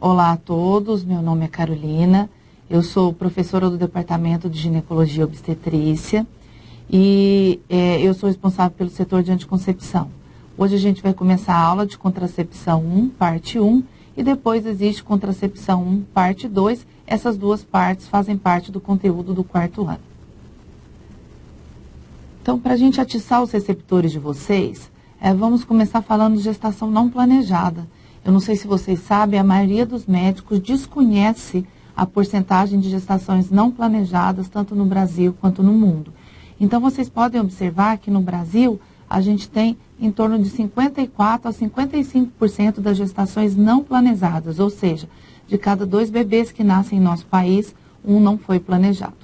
Olá a todos, meu nome é Carolina, eu sou professora do Departamento de Ginecologia e Obstetrícia e eu sou responsável pelo setor de anticoncepção. Hoje a gente vai começar a aula de contracepção 1, parte 1, e depois existe contracepção 1, parte 2. Essas duas partes fazem parte do conteúdo do quarto ano. Então, para a gente atiçar os receptores de vocês, vamos começar falando de gestação não planejada. Eu não sei se vocês sabem, a maioria dos médicos desconhece a porcentagem de gestações não planejadas, tanto no Brasil quanto no mundo. Então, vocês podem observar que no Brasil, a gente tem em torno de 54% a 55% das gestações não planejadas, ou seja, de cada 2 bebês que nascem em nosso país, um não foi planejado.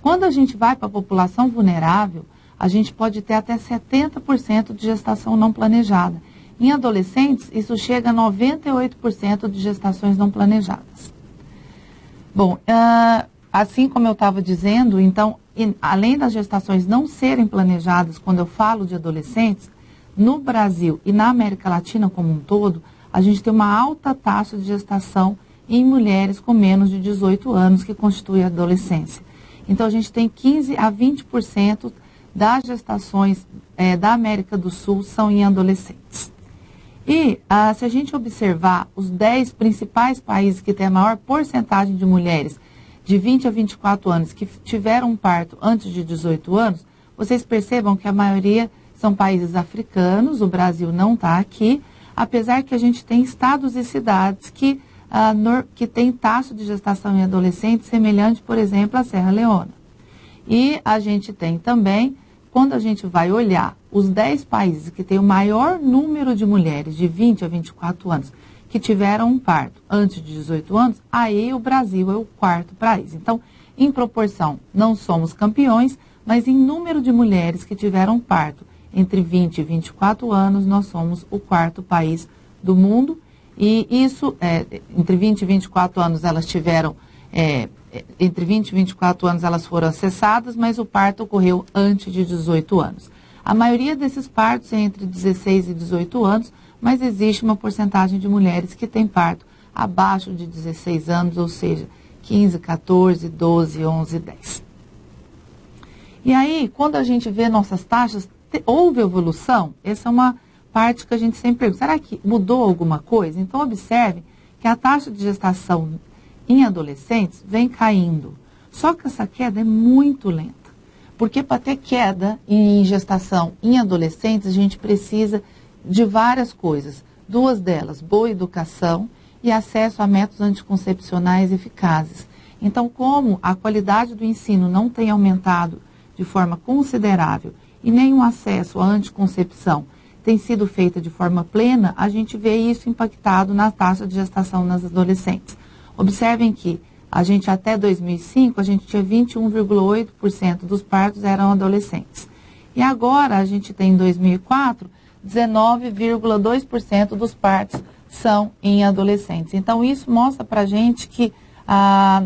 Quando a gente vai para a população vulnerável, a gente pode ter até 70% de gestação não planejada. Em adolescentes, isso chega a 98% de gestações não planejadas. Bom, assim como eu estava dizendo, então, além das gestações não serem planejadas, quando eu falo de adolescentes, no Brasil e na América Latina como um todo, a gente tem uma alta taxa de gestação em mulheres com menos de 18 anos, que constitui a adolescência. Então, a gente tem 15% a 20% das gestações da América do Sul são em adolescentes. E se a gente observar os 10 principais países que têm a maior porcentagem de mulheres de 20 a 24 anos que tiveram um parto antes de 18 anos, vocês percebam que a maioria são países africanos, o Brasil não está aqui, apesar que a gente tem estados e cidades que têm taxa de gestação em adolescentes semelhante, por exemplo, à Serra Leoa. E a gente tem também, quando a gente vai olhar os 10 países que têm o maior número de mulheres de 20 a 24 anos que tiveram um parto antes de 18 anos, aí o Brasil é o 4º país. Então, em proporção, não somos campeões, mas em número de mulheres que tiveram parto entre 20 e 24 anos, nós somos o 4º país do mundo. E isso, entre 20 e 24 anos elas tiveram... entre 20 e 24 anos elas foram acessadas, mas o parto ocorreu antes de 18 anos. A maioria desses partos é entre 16 e 18 anos, mas existe uma porcentagem de mulheres que têm parto abaixo de 16 anos, ou seja, 15, 14, 12, 11, 10. E aí, quando a gente vê nossas taxas, houve evolução? Essa é uma parte que a gente sempre pergunta, será que mudou alguma coisa? Então, observe que a taxa de gestação em adolescentes vem caindo. Só que essa queda é muito lenta. Porque para ter queda em gestação em adolescentes, a gente precisa de várias coisas. 2 delas, boa educação e acesso a métodos anticoncepcionais eficazes. Então, como a qualidade do ensino não tem aumentado de forma considerável e nem o acesso à anticoncepção tem sido feita de forma plena, a gente vê isso impactado na taxa de gestação nas adolescentes. Observem que a gente até 2005, a gente tinha 21,8% dos partos eram adolescentes. E agora a gente tem em 2004, 19,2% dos partos são em adolescentes. Então isso mostra para a gente que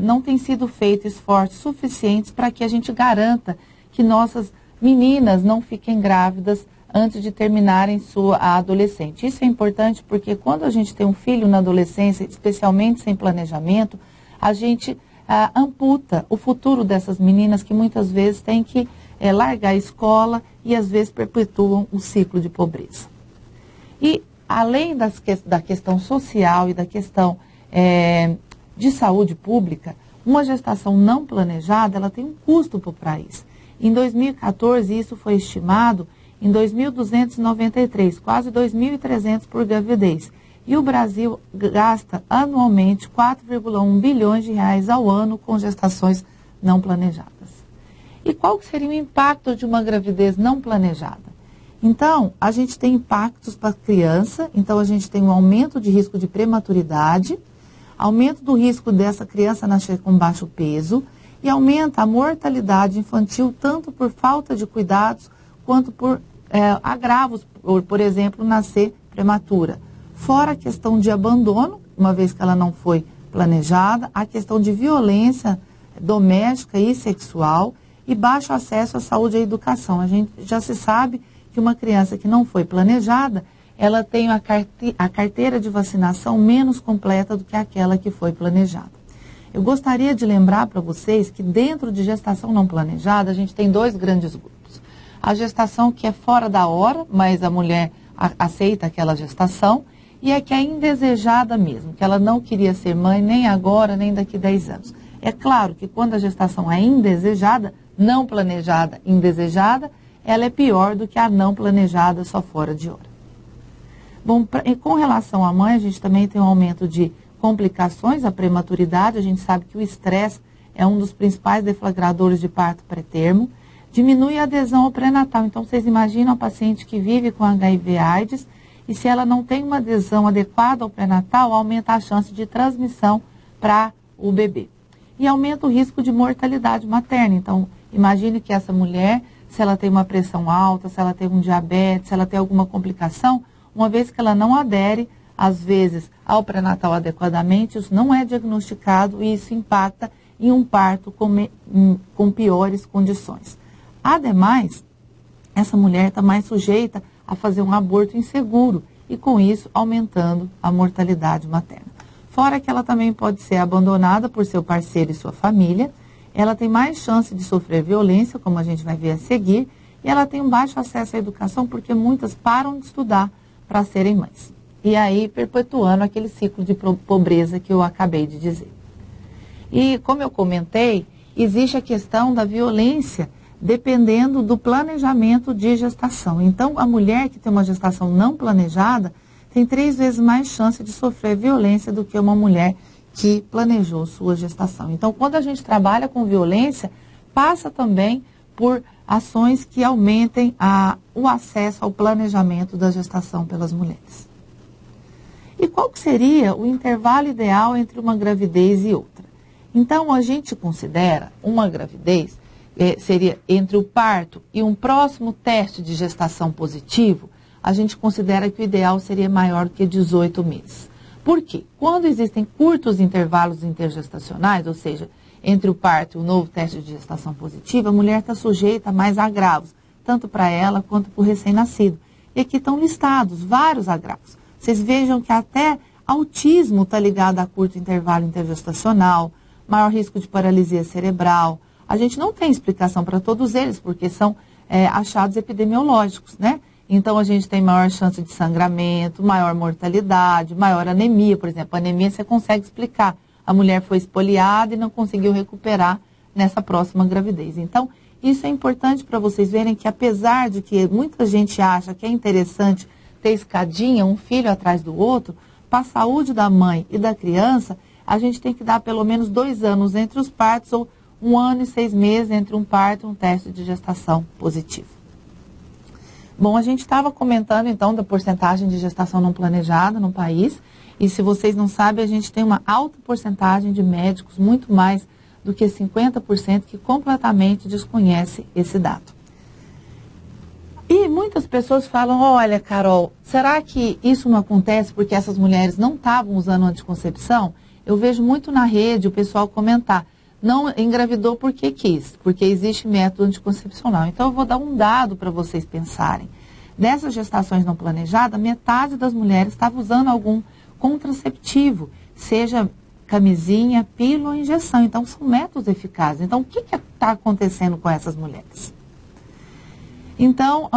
não tem sido feito esforços suficientes para que a gente garanta que nossas meninas não fiquem grávidas antes de terminarem sua adolescente. Isso é importante porque quando a gente tem um filho na adolescência, especialmente sem planejamento, a gente amputa o futuro dessas meninas que muitas vezes têm que largar a escola e às vezes perpetuam o ciclo de pobreza. E além da questão social e da questão de saúde pública, uma gestação não planejada, ela tem um custo para o país. Em 2014, isso foi estimado em 2.293, quase 2.300 por gravidez. E o Brasil gasta anualmente 4,1 bilhões de reais ao ano com gestações não planejadas. E qual seria o impacto de uma gravidez não planejada? Então, a gente tem impactos para a criança, então a gente tem um aumento de risco de prematuridade, aumento do risco dessa criança nascer com baixo peso e aumenta a mortalidade infantil tanto por falta de cuidados quanto por agravos, por exemplo, nascer prematura. Fora a questão de abandono, uma vez que ela não foi planejada, a questão de violência doméstica e sexual e baixo acesso à saúde e à educação. A gente já se sabe que uma criança que não foi planejada, ela tem a carteira de vacinação menos completa do que aquela que foi planejada. Eu gostaria de lembrar para vocês que dentro de gestação não planejada, a gente tem dois grandes grupos. A gestação que é fora da hora, mas a mulher aceita aquela gestação, e a que é indesejada mesmo, que ela não queria ser mãe nem agora, nem daqui a 10 anos. É claro que quando a gestação é indesejada, não planejada, indesejada, ela é pior do que a não planejada só fora de hora. Bom, com relação à mãe, a gente também tem um aumento de complicações, a prematuridade. A gente sabe que o estresse é um dos principais deflagradores de parto pré-termo. Diminui a adesão ao pré-natal. Então, vocês imaginam a paciente que vive com HIV/AIDS e se ela não tem uma adesão adequada ao pré-natal, aumenta a chance de transmissão para o bebê. E aumenta o risco de mortalidade materna. Então, imagine que essa mulher, se ela tem uma pressão alta, se ela tem um diabetes, se ela tem alguma complicação, uma vez que ela não adere, às vezes, ao pré-natal adequadamente, isso não é diagnosticado e isso impacta em um parto com piores condições. Ademais, essa mulher está mais sujeita a fazer um aborto inseguro e, com isso, aumentando a mortalidade materna. Fora que ela também pode ser abandonada por seu parceiro e sua família, ela tem mais chance de sofrer violência, como a gente vai ver a seguir, e ela tem um baixo acesso à educação porque muitas param de estudar para serem mães. E aí perpetuando aquele ciclo de pobreza que eu acabei de dizer. E como eu comentei, existe a questão da violência dependendo do planejamento de gestação. Então, a mulher que tem uma gestação não planejada tem 3 vezes mais chance de sofrer violência do que uma mulher que planejou sua gestação. Então, quando a gente trabalha com violência, passa também por ações que aumentem o acesso ao planejamento da gestação pelas mulheres. E qual que seria o intervalo ideal entre uma gravidez e outra? Então, a gente considera uma gravidez, seria entre o parto e um próximo teste de gestação positivo, a gente considera que o ideal seria maior do que 18 meses. Por quê? Quando existem curtos intervalos intergestacionais, ou seja, entre o parto e o novo teste de gestação positiva, a mulher está sujeita a mais agravos, tanto para ela quanto para o recém-nascido. E aqui estão listados vários agravos. Vocês vejam que até autismo está ligado a curto intervalo intergestacional, maior risco de paralisia cerebral. A gente não tem explicação para todos eles, porque são achados epidemiológicos, né? Então, a gente tem maior chance de sangramento, maior mortalidade, maior anemia, por exemplo. A anemia você consegue explicar. A mulher foi espoliada e não conseguiu recuperar nessa próxima gravidez. Então, isso é importante para vocês verem que, apesar de que muita gente acha que é interessante ter escadinha, um filho atrás do outro, para a saúde da mãe e da criança, a gente tem que dar pelo menos 2 anos entre os partos ou 1 ano e 6 meses entre um parto e um teste de gestação positivo. Bom, a gente estava comentando então da porcentagem de gestação não planejada no país, e se vocês não sabem, a gente tem uma alta porcentagem de médicos, muito mais do que 50%, que completamente desconhece esse dado. E muitas pessoas falam, olha, Carol, será que isso não acontece porque essas mulheres não estavam usando anticoncepção? Eu vejo muito na rede o pessoal comentar, não engravidou porque quis, porque existe método anticoncepcional. Então, eu vou dar um dado para vocês pensarem. Dessas gestações não planejadas, metade das mulheres estava usando algum contraceptivo, seja camisinha, pílula ou injeção. Então, são métodos eficazes. Então, o que está acontecendo com essas mulheres? Então,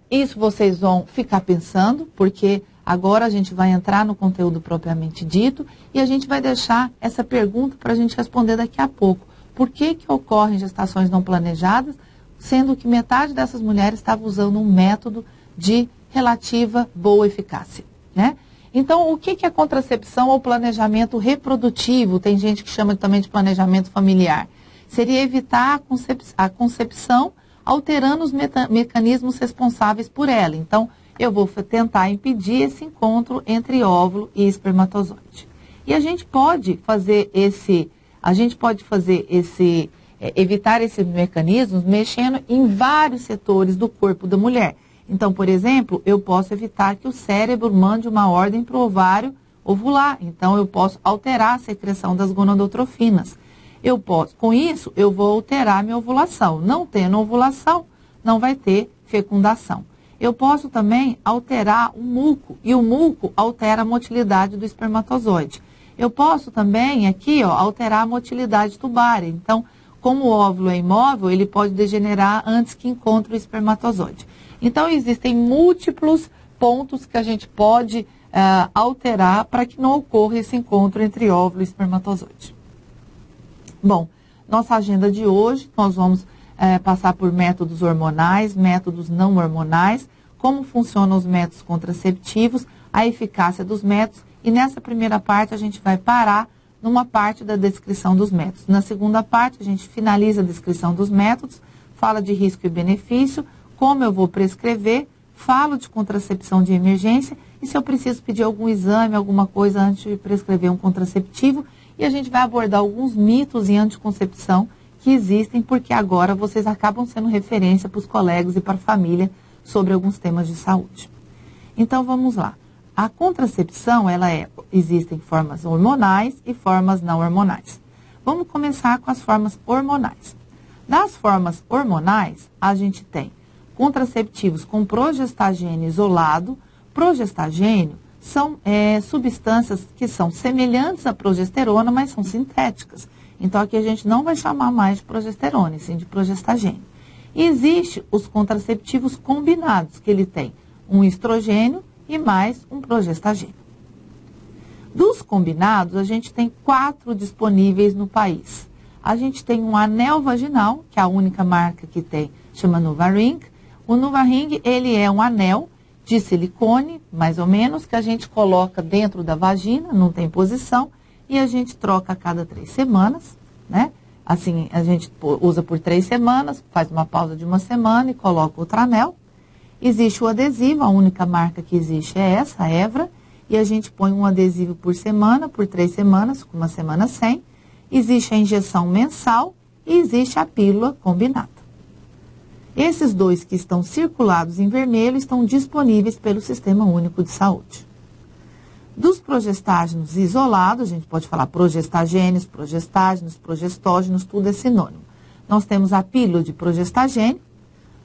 isso vocês vão ficar pensando, porque agora a gente vai entrar no conteúdo propriamente dito e a gente vai deixar essa pergunta para a gente responder daqui a pouco. Por que ocorrem gestações não planejadas, sendo que metade dessas mulheres estava usando um método de relativa boa eficácia, né? Então, o que é contracepção ou planejamento reprodutivo? Tem gente que chama também de planejamento familiar. Seria evitar a concepção alterando os mecanismos responsáveis por ela. Então, eu vou tentar impedir esse encontro entre óvulo e espermatozoide. E a gente pode fazer evitar esses mecanismos mexendo em vários setores do corpo da mulher. Então, por exemplo, eu posso evitar que o cérebro mande uma ordem para o ovário ovular. Então, eu posso alterar a secreção das gonadotrofinas. Com isso, eu vou alterar a minha ovulação. Não tendo ovulação, não vai ter fecundação. Eu posso também alterar o muco, e o muco altera a motilidade do espermatozoide. Eu posso também aqui, ó, alterar a motilidade tubária. Então, como o óvulo é imóvel, ele pode degenerar antes que encontre o espermatozoide. Então, existem múltiplos pontos que a gente pode alterar para que não ocorra esse encontro entre óvulo e espermatozoide. Bom, nossa agenda de hoje, nós vamos passar por métodos hormonais, métodos não hormonais, como funcionam os métodos contraceptivos, a eficácia dos métodos, e nessa primeira parte a gente vai parar numa parte da descrição dos métodos. Na segunda parte a gente finaliza a descrição dos métodos, fala de risco e benefício, como eu vou prescrever, falo de contracepção de emergência e se eu preciso pedir algum exame, alguma coisa antes de prescrever um contraceptivo, e a gente vai abordar alguns mitos em anticoncepção que existem, porque agora vocês acabam sendo referência para os colegas e para a família sobre alguns temas de saúde. Então vamos lá. A contracepção, existem formas hormonais e formas não hormonais. Vamos começar com as formas hormonais. Das formas hormonais, a gente tem contraceptivos com progestagênio isolado. Progestagênio são substâncias que são semelhantes à progesterona, mas são sintéticas. Então, aqui a gente não vai chamar mais de progesterona, e sim de progestagênio. E existe os contraceptivos combinados, que ele tem um estrogênio e mais um progestagênio. Dos combinados, a gente tem 4 disponíveis no país. A gente tem um anel vaginal, que é a única marca que tem, chama NuvaRing. O NuvaRing, ele é um anel de silicone, mais ou menos, que a gente coloca dentro da vagina, não tem posição, e a gente troca a cada 3 semanas, né? Assim, a gente usa por 3 semanas, faz uma pausa de 1 semana e coloca outro anel. Existe o adesivo, a única marca que existe é essa, a Evra, e a gente põe um adesivo por semana, por 3 semanas, com 1 semana sem. Existe a injeção mensal e existe a pílula combinada. Esses 2 que estão circulados em vermelho estão disponíveis pelo Sistema Único de Saúde. Dos progestágenos isolados, a gente pode falar progestagênios, progestágenos, progestógenos, tudo é sinônimo. Nós temos a pílula de progestagênio,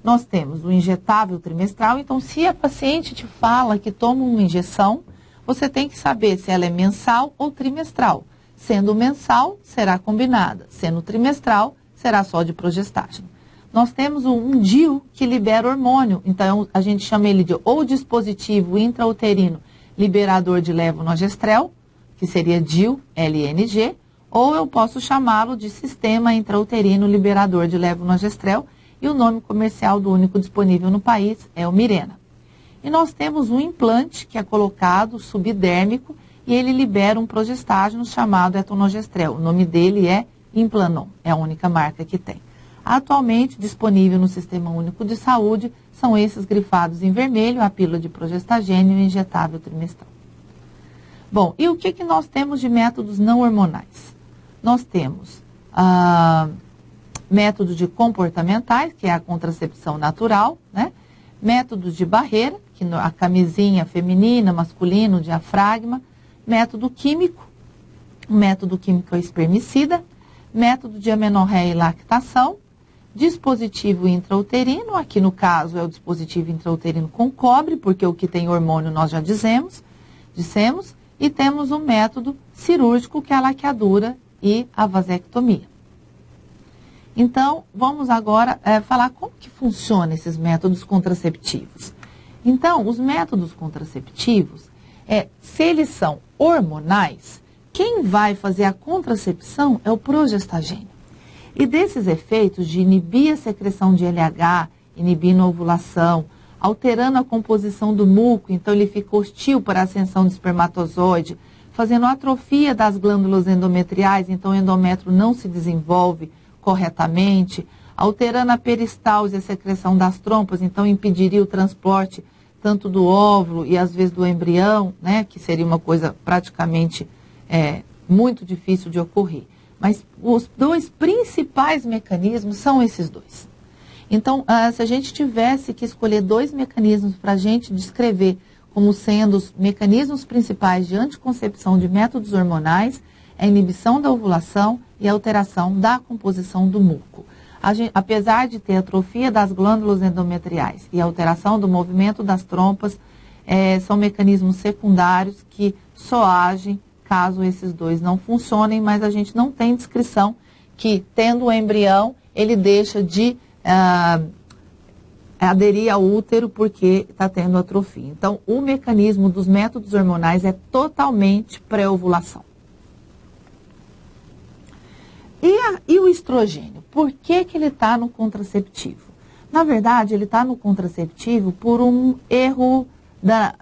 nós temos o injetável trimestral. Então, se a paciente te fala que toma uma injeção, você tem que saber se ela é mensal ou trimestral. Sendo mensal, será combinada. Sendo trimestral, será só de progestágeno. Nós temos um DIU que libera hormônio. Então, a gente chama ele de ou dispositivo intrauterino liberador de levonorgestrel, que seria DIU, LNG, ou eu posso chamá-lo de sistema intrauterino liberador de levonorgestrel, e o nome comercial do único disponível no país é o Mirena. E nós temos um implante que é colocado subdérmico e ele libera um progestágeno chamado etonogestrel. O nome dele é Implanon, é a única marca que tem. Atualmente disponível no Sistema Único de Saúde são esses grifados em vermelho, a pílula de progestagênio e o injetável trimestral. Bom, e o que nós temos de métodos não hormonais? Nós temos métodos de comportamentais, que é a contracepção natural, né? Métodos de barreira, que a camisinha feminina, masculino, diafragma, método químico, o método químico é o espermicida, método de amenorreia e lactação, dispositivo intrauterino, aqui no caso é o dispositivo intrauterino com cobre, porque o que tem hormônio nós já dissemos, e temos o método cirúrgico, que é a laqueadura e a vasectomia. Então, vamos agora falar como que funcionam esses métodos contraceptivos. Então, os métodos contraceptivos, se eles são hormonais, quem vai fazer a contracepção é o progestagênio. E desses efeitos de inibir a secreção de LH, inibindo a ovulação, alterando a composição do muco, então ele fica hostil para a ascensão do espermatozoide, fazendo atrofia das glândulas endometriais, então o endométrio não se desenvolve corretamente, alterando a peristalse e a secreção das trompas, então impediria o transporte tanto do óvulo e às vezes do embrião, né, que seria uma coisa praticamente muito difícil de ocorrer. Mas os 2 principais mecanismos são esses 2. Então, se a gente tivesse que escolher 2 mecanismos para a gente descrever como sendo os mecanismos principais de anticoncepção de métodos hormonais, é a inibição da ovulação e a alteração da composição do muco. apesar de ter atrofia das glândulas endometriais e alteração do movimento das trompas, são mecanismos secundários que só agem caso esses dois não funcionem, mas a gente não tem descrição que, tendo o embrião, ele deixa de aderir ao útero porque está tendo atrofia. Então, o mecanismo dos métodos hormonais é totalmente pré-ovulação. E o estrogênio? Por que ele está no contraceptivo? Na verdade, ele está no contraceptivo por um erro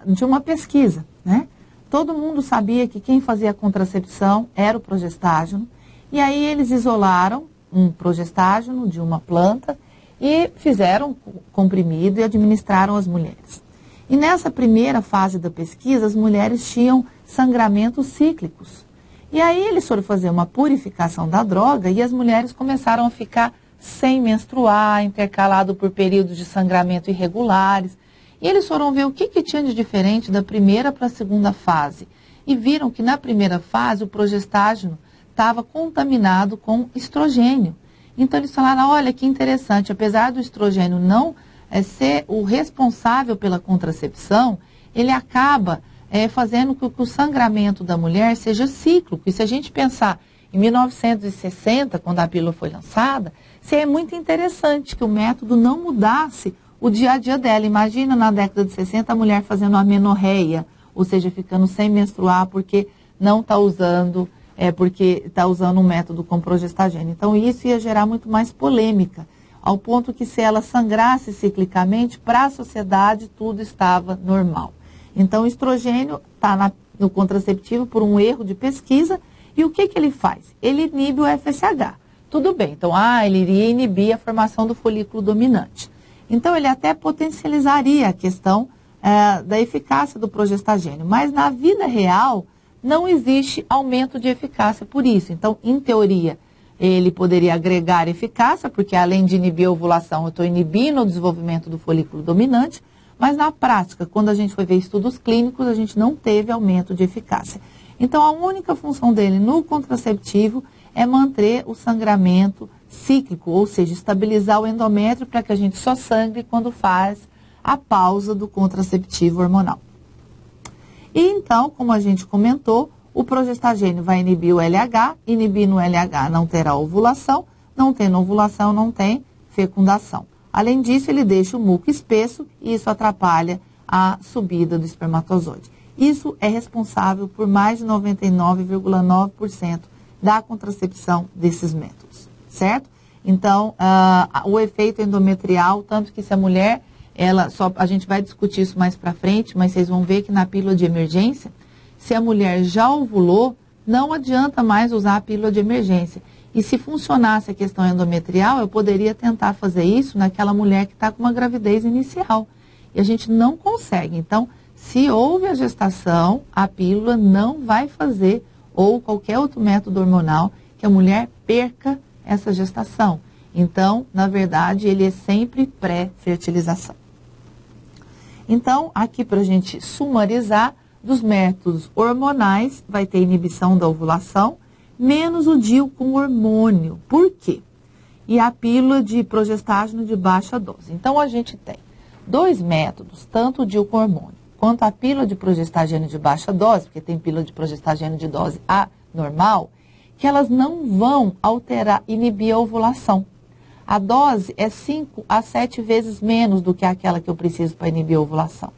de uma pesquisa, né? Todo mundo sabia que quem fazia a contracepção era o progestágeno, e aí eles isolaram um progestágeno de uma planta e fizeram comprimido e administraram às mulheres. E nessa primeira fase da pesquisa, as mulheres tinham sangramentos cíclicos. E aí eles foram fazer uma purificação da droga e as mulheres começaram a ficar sem menstruar, intercalado por períodos de sangramento irregulares. E eles foram ver o que tinha de diferente da primeira para a segunda fase. E viram que na primeira fase o progestágeno estava contaminado com estrogênio. Então eles falaram, olha que interessante, apesar do estrogênio não ser o responsável pela contracepção, ele acaba fazendo com que o sangramento da mulher seja cíclico. E se a gente pensar em 1960, quando a pílula foi lançada, seria muito interessante que o método não mudasse o dia a dia dela. Imagina na década de 60 a mulher fazendo amenorreia, ou seja, ficando sem menstruar porque não está usando, porque está usando um método com progestagênio. Então isso ia gerar muito mais polêmica, ao ponto que se ela sangrasse ciclicamente, para a sociedade tudo estava normal. Então o estrogênio está no contraceptivo por um erro de pesquisa, e o que ele faz? Ele inibe o FSH. Tudo bem, então ele iria inibir a formação do folículo dominante. Então, ele até potencializaria a questão da eficácia do progestagênio. Mas, na vida real, não existe aumento de eficácia por isso. Então, em teoria, ele poderia agregar eficácia, porque além de inibir a ovulação, eu estou inibindo o desenvolvimento do folículo dominante. Mas, na prática, quando a gente foi ver estudos clínicos, a gente não teve aumento de eficácia. Então, a única função dele no contraceptivo é manter o sangramento cíclico, ou seja, estabilizar o endométrio para que a gente só sangre quando faz a pausa do contraceptivo hormonal. E então, como a gente comentou, o progestagênio vai inibir o LH, inibindo o LH não terá ovulação, não tendo ovulação não tem fecundação. Além disso, ele deixa o muco espesso e isso atrapalha a subida do espermatozoide. Isso é responsável por mais de 99,9% da contracepção desses métodos, certo? Então, o efeito endometrial, tanto que se a mulher, a gente vai discutir isso mais para frente, mas vocês vão ver que na pílula de emergência, se a mulher já ovulou, não adianta mais usar a pílula de emergência. E se funcionasse a questão endometrial, eu poderia tentar fazer isso naquela mulher que está com uma gravidez inicial. E a gente não consegue. Então, se houve a gestação, a pílula não vai fazer, ou qualquer outro método hormonal, que a mulher perca essa gestação. Então, na verdade, ele é sempre pré-fertilização. Então, aqui para a gente sumarizar, dos métodos hormonais, vai ter inibição da ovulação, menos o DIU com hormônio. Por quê? E a pílula de progestágeno de baixa dose. Então, a gente tem dois métodos, tanto o DIU com hormônio, quanto a pílula de progestagênio de baixa dose, porque tem pílula de progestagênio de dose anormal, que elas não vão inibir a ovulação. A dose é 5 a 7 vezes menos do que aquela que eu preciso para inibir a ovulação.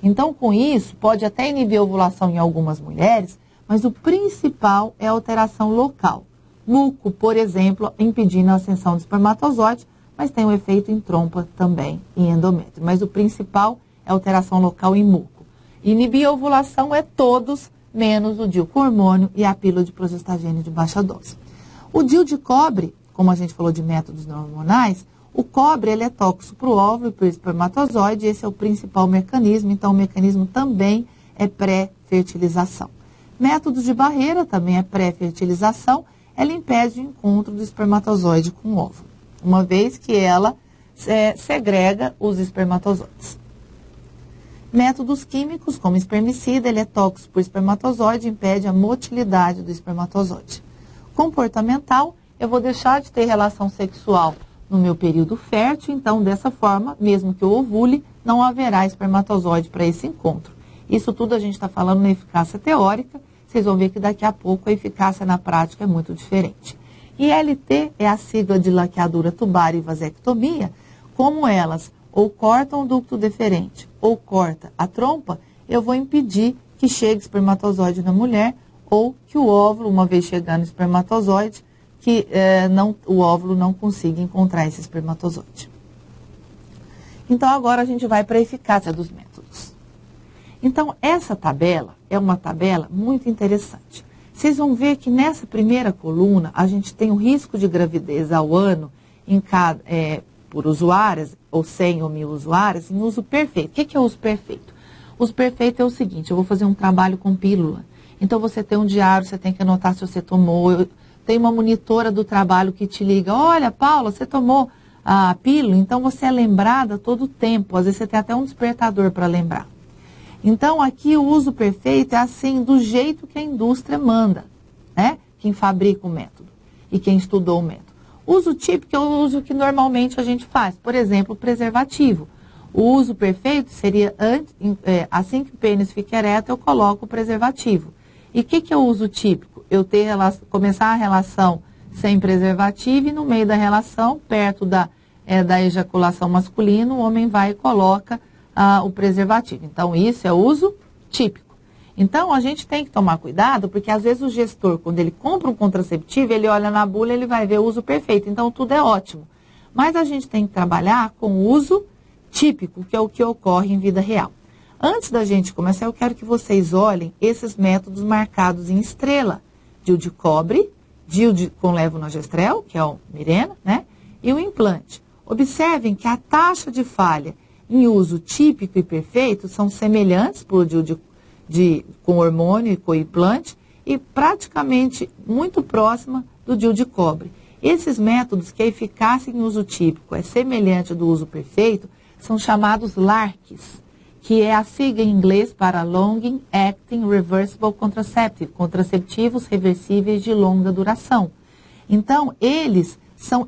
Então, com isso, pode até inibir a ovulação em algumas mulheres, mas o principal é a alteração local. Muco, por exemplo, impedindo a ascensão do espermatozoide, mas tem um efeito em trompa também, em endométrio. Mas o principal é a alteração local em muco. Inibir a ovulação é todos, menos o DIU com hormônio e a pílula de progestagênio de baixa dose. O DIU de cobre, como a gente falou de métodos não hormonais, o cobre ele é tóxico para o óvulo e para o espermatozoide, esse é o principal mecanismo, então o mecanismo também é pré-fertilização. Métodos de barreira também é pré-fertilização, ela impede o encontro do espermatozoide com o óvulo, uma vez que ela segrega os espermatozoides. Métodos químicos, como espermicida, ele é tóxico para o espermatozoide, impede a motilidade do espermatozoide. Comportamental, eu vou deixar de ter relação sexual no meu período fértil, então dessa forma, mesmo que eu ovule, não haverá espermatozoide para esse encontro. Isso tudo a gente está falando na eficácia teórica, vocês vão ver que daqui a pouco a eficácia na prática é muito diferente. ILT é a sigla de laqueadura tubar e vasectomia. Como elas ou cortam o ducto deferente ou corta a trompa, eu vou impedir que chegue espermatozoide na mulher ou que o óvulo, uma vez chegando espermatozoide, que o óvulo não consiga encontrar esse espermatozoide. Então, agora a gente vai para a eficácia dos métodos. Então, essa tabela é uma tabela muito interessante. Vocês vão ver que nessa primeira coluna, a gente tem o risco de gravidez ao ano por usuárias, ou 100 ou 1000 usuárias, em uso perfeito. O que é uso perfeito? Uso perfeito é o seguinte, eu vou fazer um trabalho com pílula. Então, você tem um diário, você tem que anotar se você tomou. Tem uma monitora do trabalho que te liga, olha, Paula, você tomou a pílula? Então, você é lembrada todo o tempo. Às vezes, você tem até um despertador para lembrar. Então, aqui o uso perfeito é assim, do jeito que a indústria manda, né? Quem fabrica o método e quem estudou o método. Uso típico é o uso que normalmente a gente faz. Por exemplo, o preservativo. O uso perfeito seria, assim que o pênis fica ereto, eu coloco o preservativo. E o que é o uso típico? Eu começar a relação sem preservativo e no meio da relação, perto da ejaculação masculina, o homem vai e coloca o preservativo. Então, isso é uso típico. Então, a gente tem que tomar cuidado, porque às vezes o gestor, quando ele compra um contraceptivo, ele olha na bula, ele vai ver o uso perfeito. Então, tudo é ótimo. Mas a gente tem que trabalhar com o uso típico, que é o que ocorre em vida real. Antes da gente começar, eu quero que vocês olhem esses métodos marcados em estrela. DIU de cobre, DIU com levonorgestrel, que é o Mirena, né? E o implante. Observem que a taxa de falha em uso típico e perfeito são semelhantes para o DIU com hormônio e com implante e praticamente muito próxima do DIU de cobre. Esses métodos que a eficácia em uso típico é semelhante do uso perfeito são chamados LARCs, que é a sigla em inglês para Long Acting Reversible Contraceptive, contraceptivos reversíveis de longa duração. Então, eles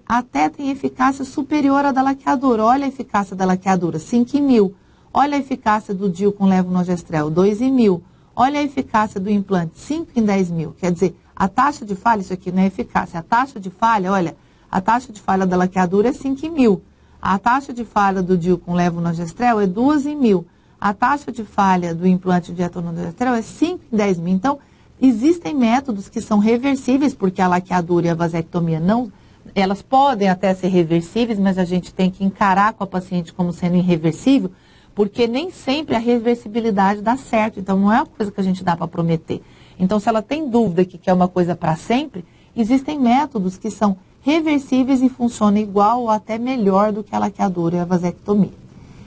até têm eficácia superior à da laqueadura. Olha a eficácia da laqueadura, 5 em 1000. Olha a eficácia do DIU com levonorgestrel, 2 em 1000. Olha a eficácia do implante, 5 em 10.000. Quer dizer, a taxa de falha, isso aqui não é eficácia. A taxa de falha, olha, a taxa de falha da laqueadura é 5 em 1000. A taxa de falha do DIU com levonorgestrel é 2 em 1000. A taxa de falha do implante de etonogestrel é 5 em 10.000. Então, existem métodos que são reversíveis, porque a laqueadura e a vasectomia não, elas podem até ser reversíveis, mas a gente tem que encarar com a paciente como sendo irreversível, porque nem sempre a reversibilidade dá certo. Então, não é uma coisa que a gente dá para prometer. Então, se ela tem dúvida que quer uma coisa para sempre, existem métodos que são reversíveis e funcionam igual ou até melhor do que a laqueadura e a vasectomia.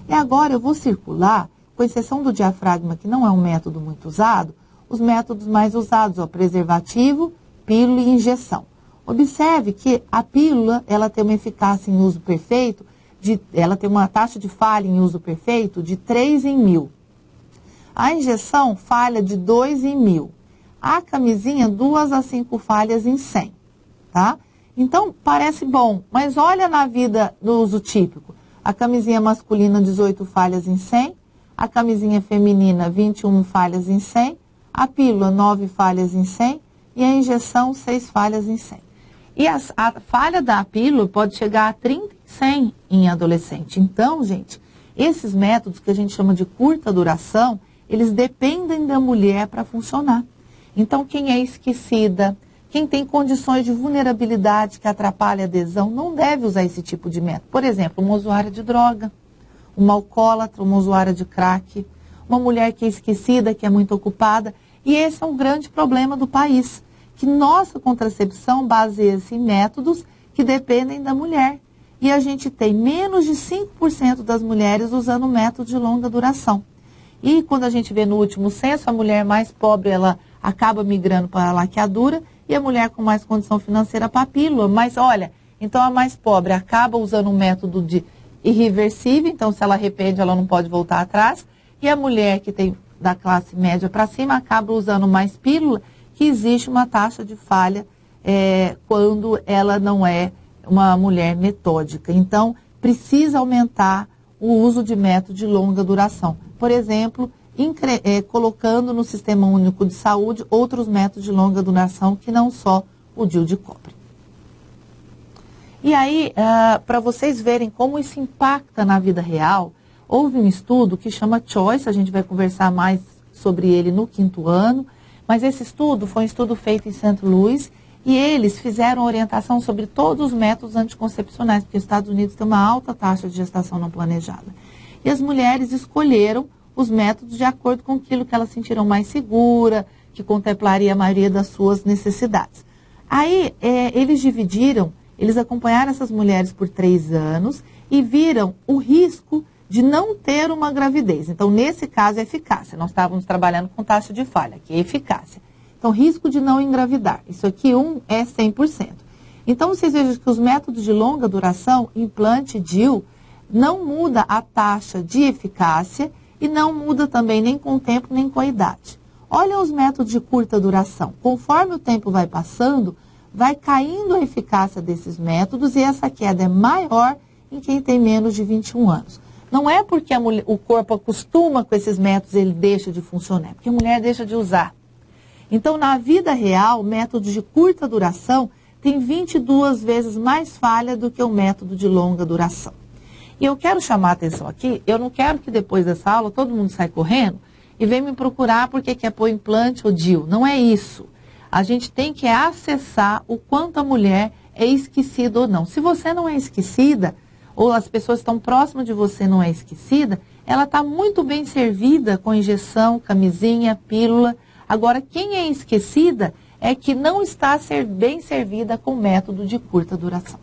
E agora eu vou circular, com exceção do diafragma, que não é um método muito usado, os métodos mais usados, preservativo, pílula e injeção. Observe que a pílula, ela tem uma eficácia em uso perfeito, ela tem uma taxa de falha em uso perfeito de 3 em 1000. A injeção falha de 2 em 1000. A camisinha, 2 a 5 falhas em 100, tá? Então, parece bom, mas olha na vida do uso típico. A camisinha masculina, 18 falhas em 100. A camisinha feminina, 21 falhas em 100. A pílula, 9 falhas em 100. E a injeção, 6 falhas em 100. E a falha da pílula pode chegar a 30 em 100 em adolescente. Então, gente, esses métodos que a gente chama de curta duração, eles dependem da mulher para funcionar. Então, quem é esquecida, quem tem condições de vulnerabilidade que atrapalha a adesão, não deve usar esse tipo de método. Por exemplo, uma usuária de droga, uma alcoólatra, uma usuária de crack, uma mulher que é esquecida, que é muito ocupada. E esse é um grande problema do país, que nossa contracepção baseia-se em métodos que dependem da mulher. E a gente tem menos de 5% das mulheres usando método de longa duração. E quando a gente vê no último censo, a mulher mais pobre, ela acaba migrando para a laqueadura e a mulher com mais condição financeira para a pílula. Mas olha, então a mais pobre acaba usando um método de irreversível, então se ela arrepende, ela não pode voltar atrás. E a mulher que tem da classe média para cima acaba usando mais pílula, que existe uma taxa de falha quando ela não é uma mulher metódica. Então, precisa aumentar o uso de método de longa duração. Por exemplo, colocando no Sistema Único de Saúde outros métodos de longa duração que não só o DIU de cobre. E aí, para vocês verem como isso impacta na vida real, houve um estudo que chama Choice, a gente vai conversar mais sobre ele no 5º ano, mas esse estudo foi um estudo feito em St. Louis e eles fizeram orientação sobre todos os métodos anticoncepcionais, porque os Estados Unidos têm uma alta taxa de gestação não planejada. E as mulheres escolheram os métodos de acordo com aquilo que elas sentiram mais segura, que contemplaria a maioria das suas necessidades. Aí, eles acompanharam essas mulheres por 3 anos e viram o risco de não ter uma gravidez. Então, nesse caso, é eficácia. Nós estávamos trabalhando com taxa de falha, que é eficácia. Então, risco de não engravidar. Isso aqui, é 100%. Então, vocês vejam que os métodos de longa duração, implante DIU, não muda a taxa de eficácia e não muda também nem com o tempo, nem com a idade. Olha os métodos de curta duração. Conforme o tempo vai passando, vai caindo a eficácia desses métodos e essa queda é maior em quem tem menos de 21 anos. Não é porque o corpo acostuma com esses métodos e ele deixa de funcionar, é porque a mulher deixa de usar. Então, na vida real, métodos de curta duração tem 22 vezes mais falha do que o método de longa duração. E eu quero chamar a atenção aqui, eu não quero que depois dessa aula todo mundo saia correndo e venha me procurar porque quer pôr implante ou DIU. Não é isso. A gente tem que acessar o quanto a mulher é esquecida ou não. Se você não é esquecida, ou as pessoas que estão próximas de você não é esquecida, ela está muito bem servida com injeção, camisinha, pílula. Agora, quem é esquecida é que não está bem servida com método de curta duração.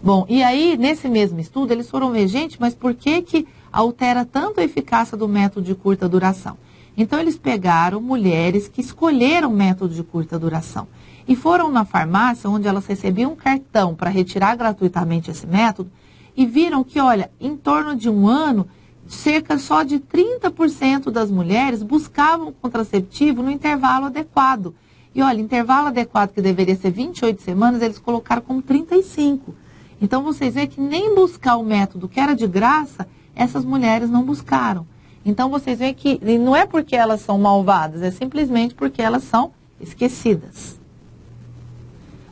Bom, e aí, nesse mesmo estudo, eles foram ver, gente, mas por que altera tanto a eficácia do método de curta duração? Então, eles pegaram mulheres que escolheram método de curta duração e foram na farmácia, onde elas recebiam um cartão para retirar gratuitamente esse método, e viram que, olha, em torno de 1 ano, cerca só de 30% das mulheres buscavam contraceptivo no intervalo adequado. E, olha, intervalo adequado, que deveria ser 28 semanas, eles colocaram como 35. Então, vocês veem que nem buscar o método que era de graça, essas mulheres não buscaram. Então, vocês veem que não é porque elas são malvadas, é simplesmente porque elas são esquecidas.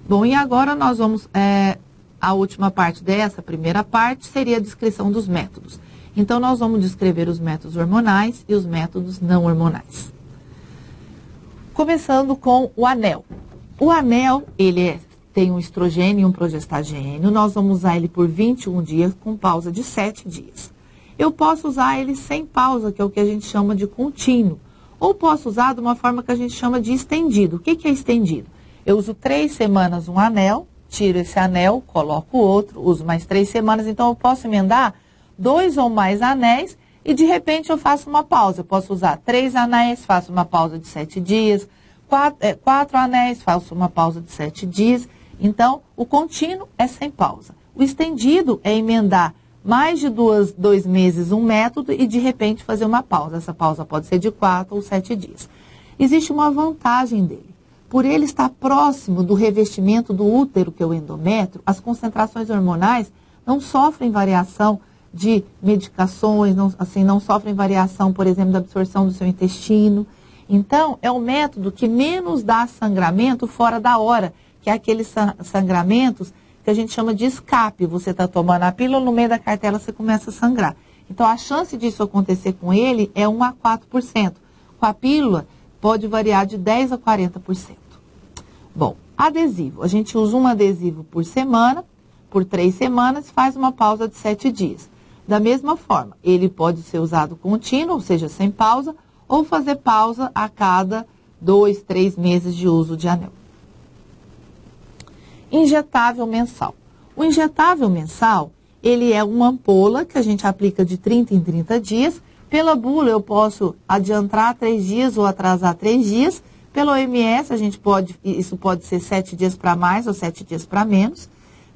Bom, e agora nós vamos, a última parte dessa, primeira parte, seria a descrição dos métodos. Então, nós vamos descrever os métodos hormonais e os métodos não hormonais. Começando com o anel. O anel, ele tem um estrogênio e um progestagênio. Nós vamos usar ele por 21 dias, com pausa de 7 dias. Eu posso usar ele sem pausa, que é o que a gente chama de contínuo. Ou posso usar de uma forma que a gente chama de estendido. O que é estendido? Eu uso 3 semanas um anel, tiro esse anel, coloco outro, uso mais 3 semanas. Então, eu posso emendar 2 ou mais anéis e, de repente, eu faço uma pausa. Eu posso usar 3 anéis, faço uma pausa de 7 dias. 4 anéis, faço uma pausa de 7 dias. Então, o contínuo é sem pausa. O estendido é emendar mais de 2 meses um método e, de repente, fazer uma pausa. Essa pausa pode ser de 4 ou 7 dias. Existe uma vantagem dele. Por ele estar próximo do revestimento do útero, que é o endométrio, as concentrações hormonais não sofrem variação de medicações, não sofrem variação, por exemplo, da absorção do seu intestino. Então, é um método que menos dá sangramento fora da hora, que é aqueles sangramentos que a gente chama de escape. Você está tomando a pílula, no meio da cartela você começa a sangrar. Então, a chance disso acontecer com ele é 1 a 4%. Com a pílula, pode variar de 10% a 40%. Bom, adesivo. A gente usa um adesivo por semana, por 3 semanas, faz uma pausa de 7 dias. Da mesma forma, ele pode ser usado contínuo, ou seja, sem pausa, ou fazer pausa a cada 2, 3 meses de uso de anel. Injetável mensal. O injetável mensal, ele é uma ampola que a gente aplica de 30 em 30 dias. Pela bula, eu posso adiantar 3 dias ou atrasar 3 dias. Pelo OMS, isso pode ser 7 dias para mais ou 7 dias para menos.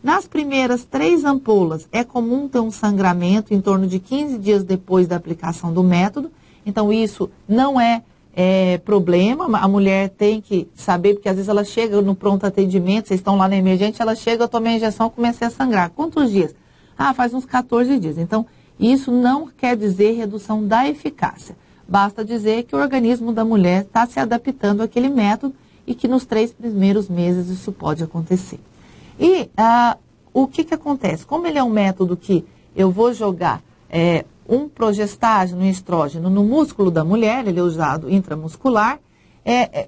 Nas primeiras 3 ampolas, é comum ter um sangramento em torno de 15 dias depois da aplicação do método. Então, isso não é problema, a mulher tem que saber, porque às vezes ela chega no pronto atendimento, vocês estão lá na emergente, ela chega, eu tomei a injeção, comecei a sangrar. Quantos dias? Ah, faz uns 14 dias. Então, isso não quer dizer redução da eficácia. Basta dizer que o organismo da mulher está se adaptando àquele método e que nos 3 primeiros meses isso pode acontecer. E o que acontece? Como ele é um método que eu vou jogar um progestágeno, um estrógeno no músculo da mulher, ele é usado intramuscular,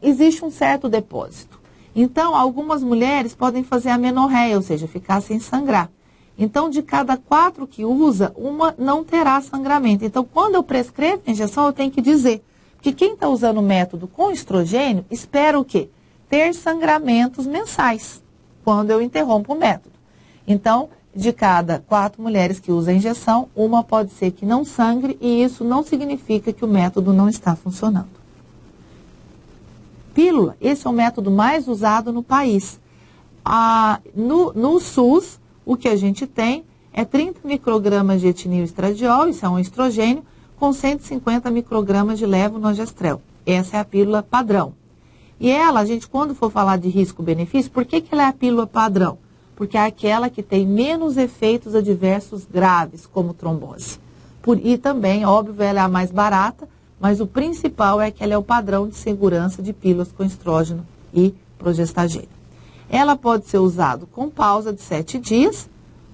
existe um certo depósito. Então, algumas mulheres podem fazer amenorreia, ou seja, ficar sem sangrar. Então, de cada 4 que usa, uma não terá sangramento. Então, quando eu prescrevo a injeção, eu tenho que dizer. Porque quem está usando o método com estrogênio, espera o quê? Ter sangramentos mensais, quando eu interrompo o método. Então, de cada 4 mulheres que usam a injeção, uma pode ser que não sangre, e isso não significa que o método não está funcionando. Pílula, esse é o método mais usado no país. No SUS, o que a gente tem é 30 microgramas de etinil-estradiol, isso é um estrogênio, com 150 microgramas de levonorgestrel. Essa é a pílula padrão. E ela, a gente quando for falar de risco-benefício, por que ela é a pílula padrão? Porque é aquela que tem menos efeitos adversos graves, como trombose. E também, óbvio, ela é a mais barata, mas o principal é que ela é o padrão de segurança de pílulas com estrógeno e progestagênio. Ela pode ser usada com pausa de 7 dias,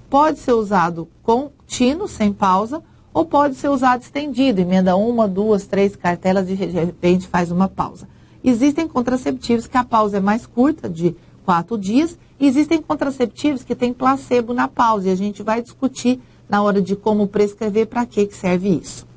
pode ser usado contínuo, sem pausa, ou pode ser usado estendido, emenda 1, 2, 3 cartelas, de repente faz uma pausa. Existem contraceptivos que a pausa é mais curta, de 4 dias, e existem contraceptivos que tem placebo na pausa, e a gente vai discutir na hora de como prescrever para que serve isso.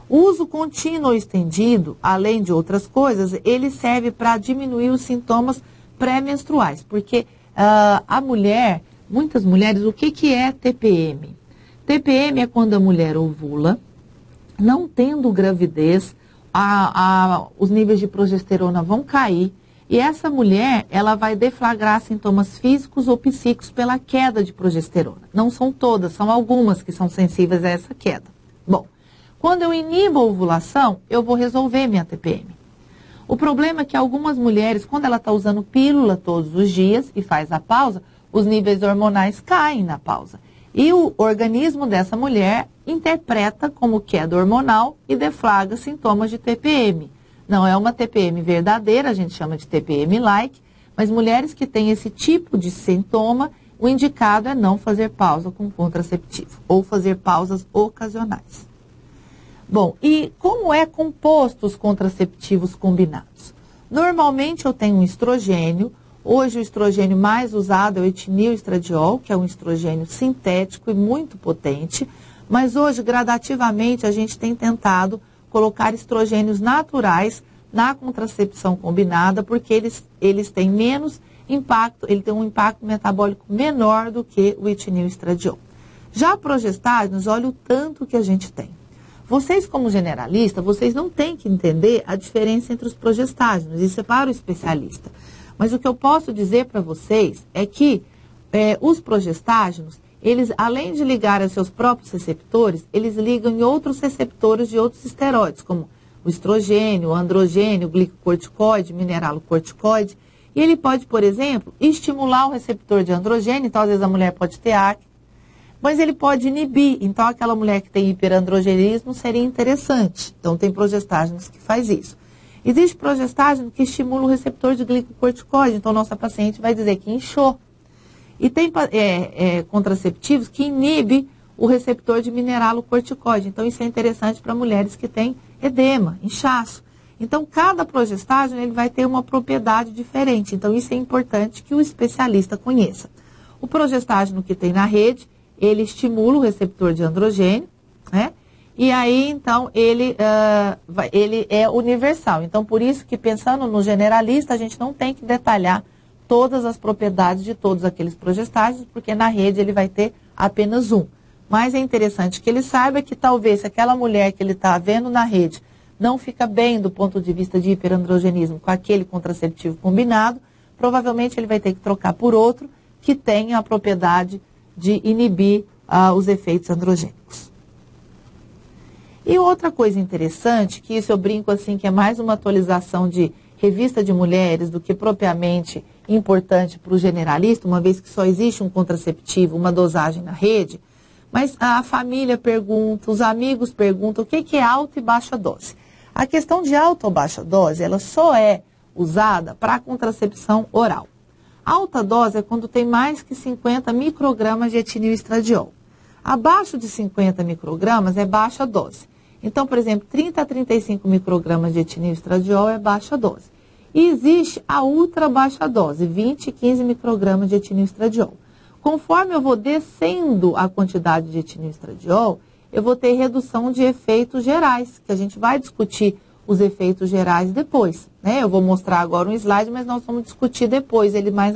O uso contínuo ou estendido, além de outras coisas, ele serve para diminuir os sintomas pré-menstruais, porque a mulher, muitas mulheres, o que é TPM? TPM é quando a mulher ovula, não tendo gravidez, os níveis de progesterona vão cair, e essa mulher, ela vai deflagrar sintomas físicos ou psíquicos pela queda de progesterona. Não são todas, são algumas que são sensíveis a essa queda. Bom, quando eu inibo a ovulação, eu vou resolver minha TPM. O problema é que algumas mulheres, quando ela está usando pílula todos os dias e faz a pausa, os níveis hormonais caem na pausa. E o organismo dessa mulher interpreta como queda hormonal e deflagra sintomas de TPM. Não é uma TPM verdadeira, a gente chama de TPM-like, mas mulheres que têm esse tipo de sintoma, o indicado é não fazer pausa com contraceptivo ou fazer pausas ocasionais. Bom, e como é composto os contraceptivos combinados? Normalmente eu tenho um estrogênio. Hoje o estrogênio mais usado é o etinil-estradiol, que é um estrogênio sintético e muito potente, mas hoje gradativamente a gente tem tentado colocar estrogênios naturais na contracepção combinada, porque eles têm menos impacto, ele tem um impacto metabólico menor do que o etinil-estradiol. Já progestágenos, olha o tanto que a gente tem. Vocês, como generalista, vocês não têm que entender a diferença entre os progestágenos, isso é para o especialista. Mas o que eu posso dizer para vocês é que os progestágenos, eles, além de ligar a seus próprios receptores, eles ligam em outros receptores de outros esteroides, como o estrogênio, o androgênio, o glicocorticoide, mineralocorticoide. E ele pode, por exemplo, estimular o receptor de androgênio, então às vezes a mulher pode ter acne, mas ele pode inibir, então aquela mulher que tem hiperandrogenismo seria interessante. Então tem progestágenos que faz isso. Existe progestágeno que estimula o receptor de glicocorticoide, então nossa paciente vai dizer que inchou. E tem contraceptivos que inibem o receptor de mineralocorticoide, então isso é interessante para mulheres que têm edema, inchaço. Então cada progestágeno ele vai ter uma propriedade diferente, então isso é importante que o especialista conheça. O progestágeno que tem na rede, ele estimula o receptor de androgênio, né? E aí, então, ele é universal. Então, por isso que, pensando no generalista, a gente não tem que detalhar todas as propriedades de todos aqueles progestágenos, porque na rede ele vai ter apenas um. Mas é interessante que ele saiba que talvez se aquela mulher que ele está vendo na rede não fica bem do ponto de vista de hiperandrogenismo com aquele contraceptivo combinado, provavelmente ele vai ter que trocar por outro que tenha a propriedade de inibir os efeitos androgênicos. E outra coisa interessante, que isso eu brinco assim, que é mais uma atualização de revista de mulheres do que propriamente importante para o generalista, uma vez que só existe um contraceptivo, uma dosagem na rede, mas a família pergunta, os amigos perguntam o que é alta e baixa dose. A questão de alta ou baixa dose, ela só é usada para a contracepção oral. Alta dose é quando tem mais que 50 microgramas de etilil estradiol. Abaixo de 50 microgramas é baixa dose. Então, por exemplo, 30 a 35 microgramas de etilil estradiol é baixa dose. E existe a ultra baixa dose, 20 e 15 microgramas de etilil estradiol. Conforme eu vou descendo a quantidade de etilil estradiol, eu vou ter redução de efeitos gerais, que a gente vai discutir os efeitos gerais depois, né? Eu vou mostrar agora um slide, mas nós vamos discutir depois ele mais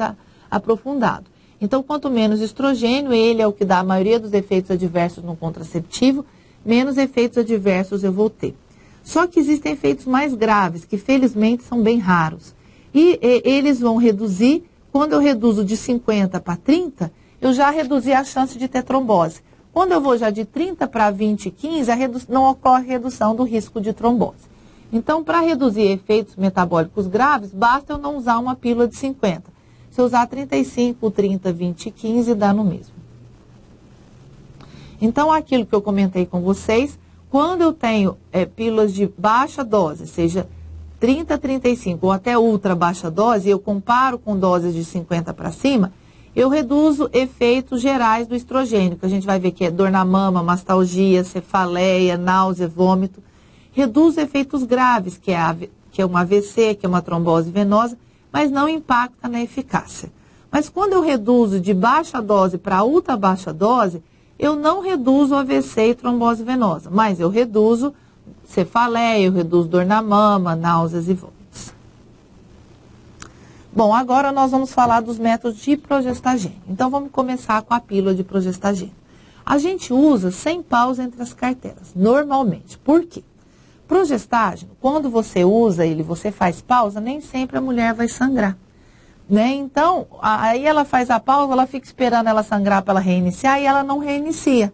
aprofundado. Então, quanto menos estrogênio, ele é o que dá a maioria dos efeitos adversos no contraceptivo, menos efeitos adversos eu vou ter. Só que existem efeitos mais graves, que felizmente são bem raros. E eles vão reduzir, quando eu reduzo de 50 para 30, eu já reduzi a chance de ter trombose. Quando eu vou já de 30 para 20 e 15, não ocorre redução do risco de trombose. Então, para reduzir efeitos metabólicos graves, basta eu não usar uma pílula de 50. Se eu usar 35, 30, 20 e 15, dá no mesmo. Então, aquilo que eu comentei com vocês, quando eu tenho pílulas de baixa dose, seja 30, 35 ou até ultra baixa dose, eu comparo com doses de 50 para cima, eu reduzo efeitos gerais do estrogênio, que a gente vai ver que é dor na mama, mastalgia, cefaleia, náusea, vômito. Reduz efeitos graves, que é um AVC, que é uma trombose venosa, mas não impacta na eficácia. Mas quando eu reduzo de baixa dose para ultra baixa dose, eu não reduzo AVC e trombose venosa, mas eu reduzo cefaleia, eu reduzo dor na mama, náuseas e vômitos. Bom, agora nós vamos falar dos métodos de progestagênio. Então, vamos começar com a pílula de progestagênio. A gente usa sem pausa entre as cartelas, normalmente. Por quê? Progestágeno, quando você usa ele, você faz pausa, nem sempre a mulher vai sangrar. Né? Então, aí ela faz a pausa, ela fica esperando ela sangrar para ela reiniciar e ela não reinicia.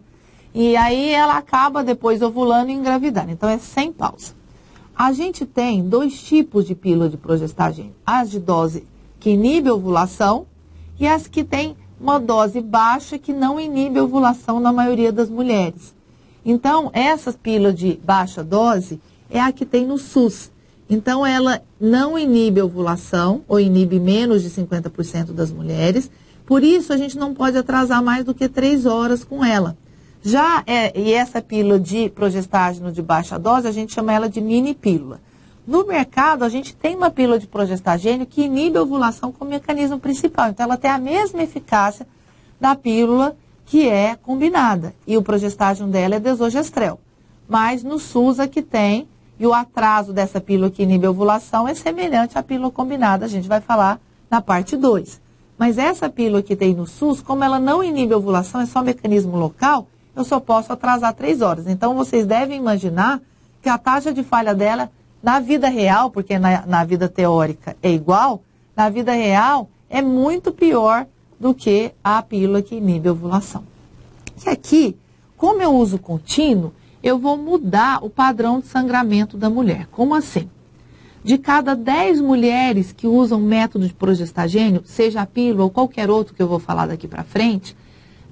E aí ela acaba depois ovulando e engravidando. Então, é sem pausa. A gente tem dois tipos de pílula de progestagênio. As de dose que inibe a ovulação e as que tem uma dose baixa que não inibe a ovulação na maioria das mulheres. Então, essa pílula de baixa dose é a que tem no SUS. Então, ela não inibe a ovulação, ou inibe menos de 50% das mulheres. Por isso, a gente não pode atrasar mais do que 3 horas com ela. E essa pílula de progestágeno de baixa dose, a gente chama ela de mini pílula. No mercado, a gente tem uma pílula de progestagênio que inibe a ovulação como mecanismo principal. Então, ela tem a mesma eficácia da pílula que é combinada. E o progestágeno dela é desogestrel. Mas no SUS a que tem, e o atraso dessa pílula que inibe a ovulação é semelhante à pílula combinada. A gente vai falar na parte 2. Mas essa pílula que tem no SUS, como ela não inibe a ovulação, é só mecanismo local, eu só posso atrasar 3 horas. Então, vocês devem imaginar que a taxa de falha dela, na vida real, porque na vida teórica é igual, na vida real é muito pior do que a pílula que inibe a ovulação. E aqui, como eu uso contínuo, eu vou mudar o padrão de sangramento da mulher. Como assim? De cada 10 mulheres que usam método de progestagênio, seja a pílula ou qualquer outro que eu vou falar daqui para frente,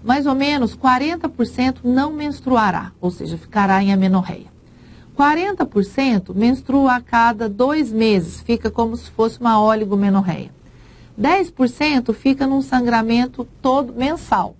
mais ou menos 40% não menstruará, ou seja, ficará em amenorreia. 40% menstrua a cada 2 meses, fica como se fosse uma oligomenorreia. 10% fica num sangramento todo mensal.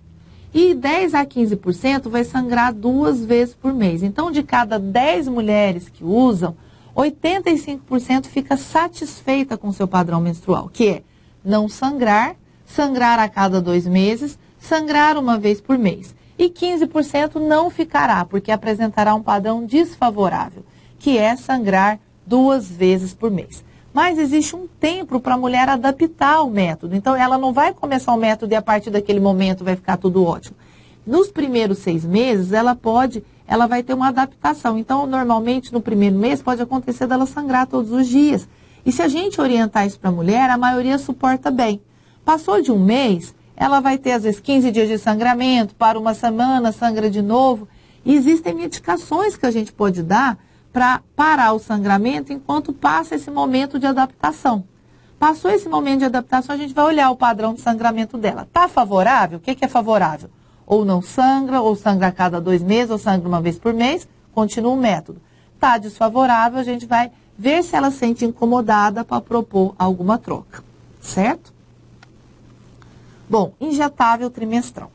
E 10 a 15% vai sangrar 2 vezes por mês. Então, de cada 10 mulheres que usam, 85% fica satisfeita com seu padrão menstrual, que é não sangrar, sangrar a cada 2 meses, sangrar 1 vez por mês. E 15% não ficará, porque apresentará um padrão desfavorável, que é sangrar 2 vezes por mês. Mas existe um tempo para a mulher adaptar o método. Então, ela não vai começar o método e a partir daquele momento vai ficar tudo ótimo. Nos primeiros 6 meses, ela vai ter uma adaptação. Então, normalmente, no primeiro mês, pode acontecer dela sangrar todos os dias. E se a gente orientar isso para a mulher, a maioria suporta bem. Passou de 1 mês, ela vai ter, às vezes, 15 dias de sangramento, para 1 semana, sangra de novo. E existem medicações que a gente pode dar para parar o sangramento enquanto passa esse momento de adaptação. Passou esse momento de adaptação, a gente vai olhar o padrão de sangramento dela. Está favorável? O que é favorável? Ou não sangra, ou sangra a cada 2 meses, ou sangra uma vez por mês, continua o método. Está desfavorável, a gente vai ver se ela se sente incomodada para propor alguma troca, certo? Bom, injetável trimestral.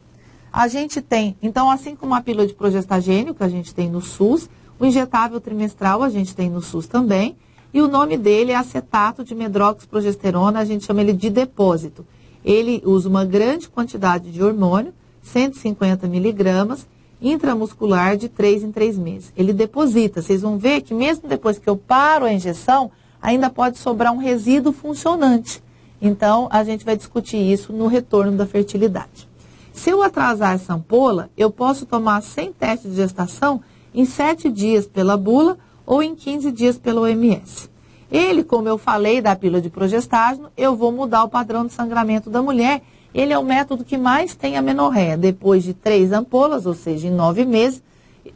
A gente tem, então, assim como a pílula de progestagênio, que a gente tem no SUS, o injetável trimestral a gente tem no SUS também, e o nome dele é acetato de medroxiprogesterona, a gente chama ele de depósito. Ele usa uma grande quantidade de hormônio, 150 miligramas, intramuscular de 3 em 3 meses. Ele deposita, vocês vão ver que mesmo depois que eu paro a injeção, ainda pode sobrar um resíduo funcionante. Então, a gente vai discutir isso no retorno da fertilidade. Se eu atrasar essa ampola, eu posso tomar sem teste de gestação em 7 dias pela bula ou em 15 dias pela OMS. Ele, como eu falei da pílula de progestágeno, eu vou mudar o padrão de sangramento da mulher. Ele é o método que mais tem amenorreia. Depois de 3 ampolas, ou seja, em 9 meses,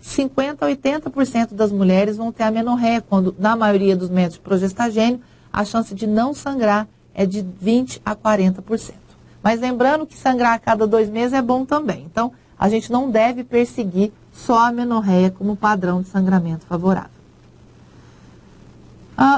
50% a 80% das mulheres vão ter amenorreia, quando na maioria dos métodos de progestagênio, a chance de não sangrar é de 20% a 40%. Mas lembrando que sangrar a cada 2 meses é bom também. Então, a gente não deve perseguir só a amenorreia como padrão de sangramento favorável.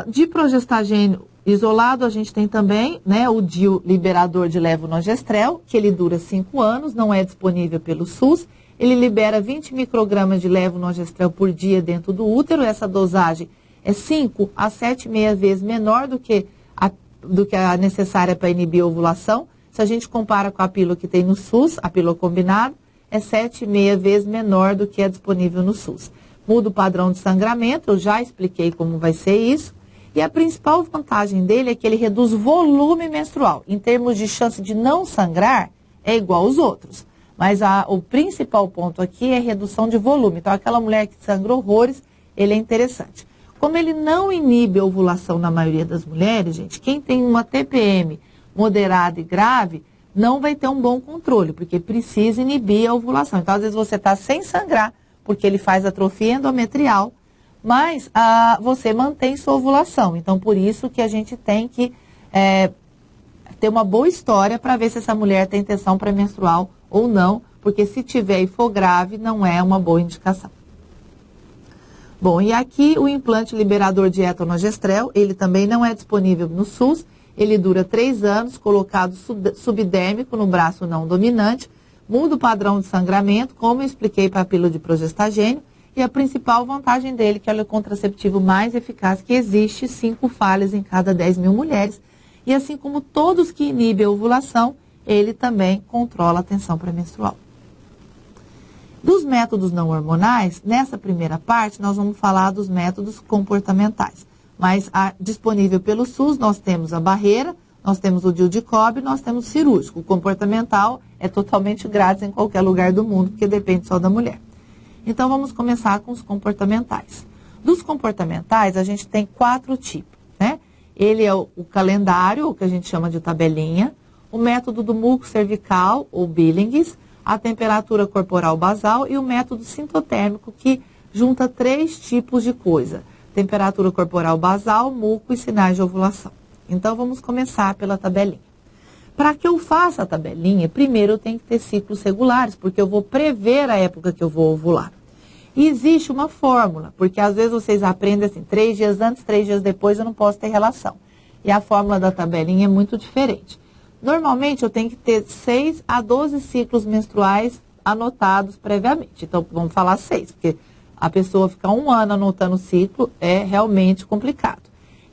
De progestagênio isolado, a gente tem também, né, o DIU liberador de levonorgestrel, que ele dura 5 anos, não é disponível pelo SUS. Ele libera 20 microgramas de levonorgestrel por dia dentro do útero. Essa dosagem é 5 a 7,5 vezes menor do que a necessária para inibir a ovulação. Se a gente compara com a pílula que tem no SUS, a pílula combinada, é 7,5 vezes menor do que é disponível no SUS. Muda o padrão de sangramento, eu já expliquei como vai ser isso. E a principal vantagem dele é que ele reduz o volume menstrual. Em termos de chance de não sangrar, é igual aos outros. Mas o principal ponto aqui é redução de volume. Então, aquela mulher que sangrou horrores, ele é interessante. Como ele não inibe a ovulação na maioria das mulheres, gente, quem tem uma TPM moderada e grave, não vai ter um bom controle, porque precisa inibir a ovulação. Então, às vezes, você está sem sangrar, porque ele faz atrofia endometrial, mas você mantém sua ovulação. Então, por isso que a gente tem que ter uma boa história para ver se essa mulher tem tensão pré-menstrual ou não, porque se tiver e for grave, não é uma boa indicação. Bom, e aqui o implante liberador de etonogestrel, ele também não é disponível no SUS, ele dura 3 anos, colocado subdérmico no braço não dominante, muda o padrão de sangramento, como eu expliquei para a pílula de progestagênio, e a principal vantagem dele, que é o contraceptivo mais eficaz que existe, 5 falhas em cada 10 mil mulheres. E assim como todos que inibem a ovulação, ele também controla a tensão pré-menstrual. Dos métodos não hormonais, nessa primeira parte, nós vamos falar dos métodos comportamentais. Mas disponível pelo SUS, nós temos a barreira, nós temos o DIU de cobre, nós temos o cirúrgico. O comportamental é totalmente grátis em qualquer lugar do mundo, porque depende só da mulher. Então, vamos começar com os comportamentais. Dos comportamentais, a gente tem 4 tipos, né? Ele é o calendário, o que a gente chama de tabelinha, o método do muco cervical, ou Billings, a temperatura corporal basal e o método sintotérmico, que junta 3 tipos de coisa. Temperatura corporal basal, muco e sinais de ovulação. Então, vamos começar pela tabelinha. Para que eu faça a tabelinha, primeiro eu tenho que ter ciclos regulares, porque eu vou prever a época que eu vou ovular. E existe uma fórmula, porque às vezes vocês aprendem assim, 3 dias antes, 3 dias depois eu não posso ter relação. E a fórmula da tabelinha é muito diferente. Normalmente eu tenho que ter 6 a 12 ciclos menstruais anotados previamente. Então, vamos falar 6, porque a pessoa ficar 1 ano anotando o ciclo é realmente complicado.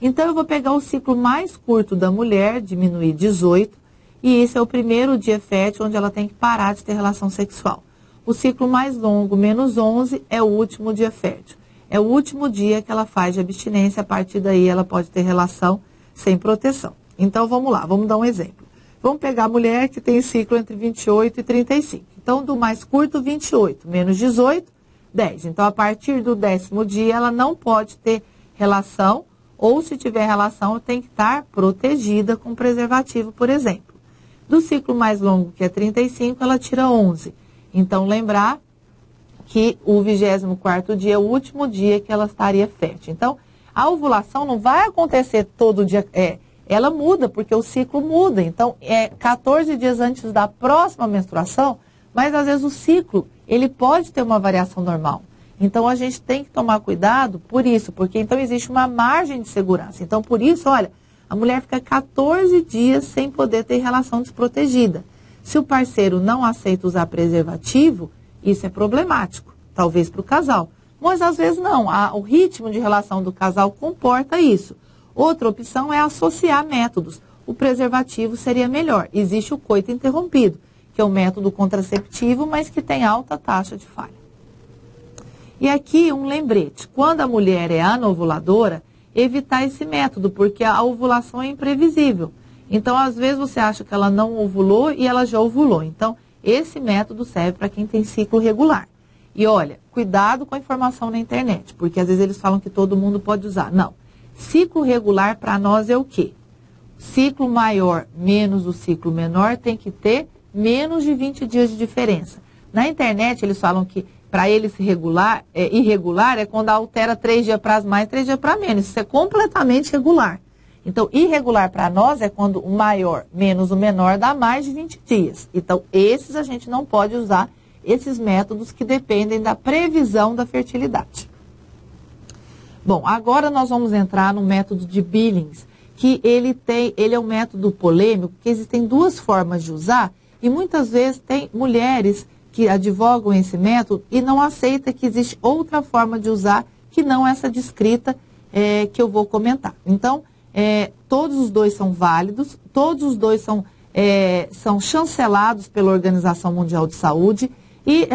Então, eu vou pegar o ciclo mais curto da mulher, diminuir 18, e esse é o primeiro dia fértil onde ela tem que parar de ter relação sexual. O ciclo mais longo, menos 11, é o último dia fértil. É o último dia que ela faz de abstinência, a partir daí ela pode ter relação sem proteção. Então, vamos lá, vamos dar um exemplo. Vamos pegar a mulher que tem ciclo entre 28 e 35. Então, do mais curto, 28, menos 18, 10. Então, a partir do 10º dia, ela não pode ter relação, ou se tiver relação, tem que estar protegida com preservativo, por exemplo. Do ciclo mais longo, que é 35, ela tira 11. Então, lembrar que o 24º dia é o último dia que ela estaria fértil. Então, a ovulação não vai acontecer todo dia, ela muda, porque o ciclo muda. Então, 14 dias antes da próxima menstruação, mas às vezes o ciclo, ele pode ter uma variação normal. Então, a gente tem que tomar cuidado por isso, porque então existe uma margem de segurança. Então, por isso, olha, a mulher fica 14 dias sem poder ter relação desprotegida. Se o parceiro não aceita usar preservativo, isso é problemático, talvez para o casal. Mas às vezes não, o ritmo de relação do casal comporta isso. Outra opção é associar métodos. O preservativo seria melhor. Existe o coito interrompido, que é um método contraceptivo, mas que tem alta taxa de falha. E aqui um lembrete, quando a mulher é anovuladora, evitar esse método, porque a ovulação é imprevisível. Então, às vezes você acha que ela não ovulou e ela já ovulou. Então, esse método serve para quem tem ciclo regular. E olha, cuidado com a informação na internet, porque às vezes eles falam que todo mundo pode usar. Não. Ciclo regular para nós é o quê? Ciclo maior menos o ciclo menor tem que ter menos de 20 dias de diferença. Na internet eles falam que para eles irregular é quando altera 3 dias para mais, 3 dias para menos. Isso é completamente regular. Então, irregular para nós é quando o maior menos o menor dá mais de 20 dias. Então, esses a gente não pode usar, esses métodos que dependem da previsão da fertilidade. Bom, agora nós vamos entrar no método de Billings, que ele é um método polêmico, que existem duas formas de usar, e muitas vezes tem mulheres que advogam esse método e não aceitam que existe outra forma de usar, que não essa descrita que eu vou comentar. Então, todos os dois são válidos, todos os dois são chancelados pela Organização Mundial de Saúde e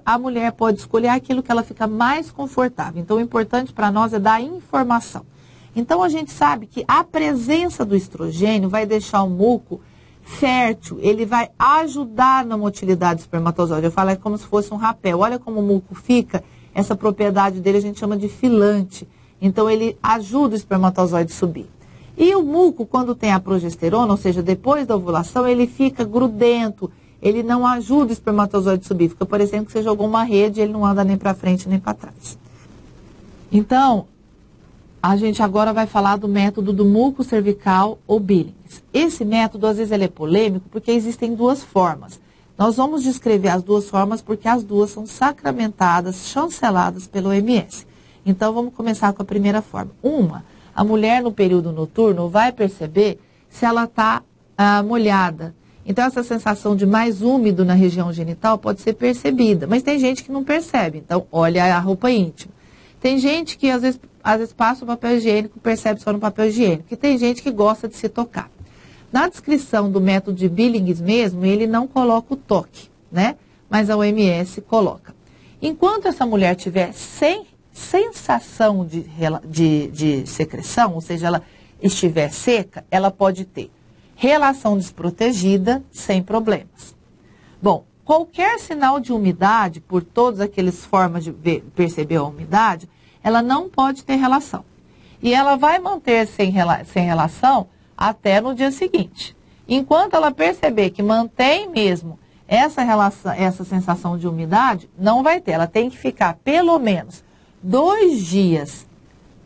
a mulher pode escolher aquilo que ela fica mais confortável. Então, o importante para nós é dar informação. Então, a gente sabe que a presença do estrogênio vai deixar o muco fértil, ele vai ajudar na motilidade do espermatozoide. Eu falo como se fosse um rapel. Olha como o muco fica, essa propriedade dele a gente chama de filante. Então, ele ajuda o espermatozoide a subir. E o muco, quando tem a progesterona, ou seja, depois da ovulação, ele fica grudento, ele não ajuda o espermatozoide a subir. Fica parecendo que você jogou uma rede e ele não anda nem para frente nem para trás. Então, a gente agora vai falar do método do muco cervical ou Billings. Esse método, às vezes, ele é polêmico porque existem duas formas. Nós vamos descrever as duas formas porque as duas são sacramentadas, chanceladas pela OMS. Então, vamos começar com a primeira forma. A mulher no período noturno vai perceber se ela está molhada. Então, essa sensação de mais úmido na região genital pode ser percebida, mas tem gente que não percebe. Então, olha a roupa íntima. Tem gente que às vezes passa o papel higiênico, percebe só no papel higiênico. E tem gente que gosta de se tocar. Na descrição do método de Billings mesmo, ele não coloca o toque, né? Mas a OMS coloca. Enquanto essa mulher tiver sem sensação de secreção, ou seja, ela estiver seca, ela pode ter relação desprotegida sem problemas. Bom, qualquer sinal de umidade, por todas aquelas formas de perceber a umidade, ela não pode ter relação. E ela vai manter sem relação até no dia seguinte. Enquanto ela perceber que mantém mesmo essa relação, essa sensação de umidade, não vai ter. Ela tem que ficar pelo menos 2 dias